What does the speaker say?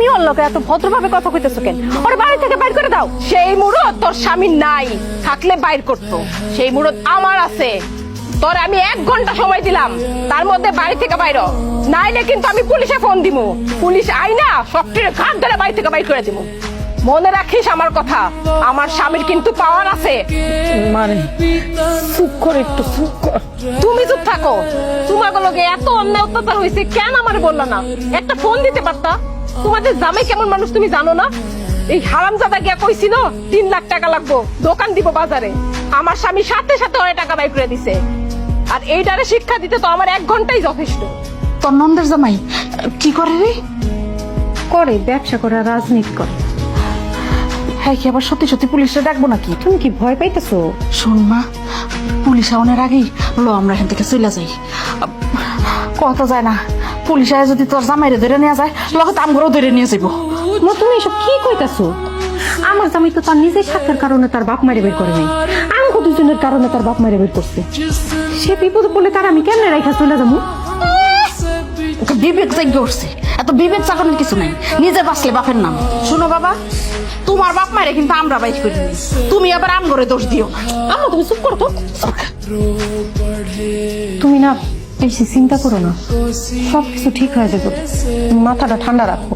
তুমি ওর লোকে এত ভদ্রভাবে কথা কইতেছো কেন? ওর বাড়ি থেকে বাইর করে দাও। সেই মুরত তোর স্বামী নাই, থাকলে বাইর করতো। সেই মুরত আমার আছে। তোর আমি 1 ঘন্টা সময় দিলাম, তার মধ্যে বাড়ি থেকে বাইর হ। নাইলে কিন্তু আমি পুলিশে ফোন দিমু। পুলিশ আইনা সবটির ঘাট ধরে বাড়ি থেকে বাইর করে দিমু। মনে রাখিস আমার কথা, আমার স্বামীর কিন্তু পাওয়ার আছে। মানে চুপ কর, একটু চুপ কর। তুমি চুপ থাকো। তোমাকে লগে এত অন্যায় অত্যাচার হয়েছে, কেন আমারে বললা না? একটা ফোন দিতে পারতা। তোমাদের জামাই কেমন মানুষ তুমি জানো না? এই হারামজাদা গিয়া কইছিল 3 লাখ টাকা লাগবো, দোকান দিব বাজারে। আমার স্বামী সাথে সাথে ওরে টাকা বাই করে দিছে। আর এইটারে শিক্ষা দিতে তো আমার 1 ঘন্টাই যথেষ্ট। তোর নন্দের জামাই কি করে রে? করে ব্যবসা করে, রাজনীতি করে। হ্যাঁ, কি আবার সত্যি সত্যি পুলিশে ডাকবো নাকি? তুমি কি ভয় পাইতেছো? শোন মা, পুলিশ আউনের আগেই লো আমরা এখান থেকে চলে যাই। কথা যায় না, পুলিশ আয় যদি তোর জামাইরে ধরে নিয়ে যায়, লগত আমগরও ধরে নিয়ে যাবো। মা তুমি এসব কি কইতাছো? আমার জামাই তো তার নিজের স্বার্থের কারণে তার বাপ মারে বের করে নাই, আমাকে দুজনের কারণে তার বাপ মারে বের করছে। সে বিপদ বলে তার আমি কেমনে রাইখা চলে যাবো? বিবেক জাগ্য উঠছে, এত বিবেক চাকানোর কিছু নাই। নিজে বাঁচলে বাপের নাম। শোনো বাবা, তোমার বাপ মারে কিন্তু আমরা বাইক করি, তুমি আবার আমগরে দোষ দিও। আম্মা তুমি চুপ করো তো। তুমি না বেশি চিন্তা করো না, সবকিছু ঠিক হয়ে যাবে। মাথাটা ঠান্ডা রাখো।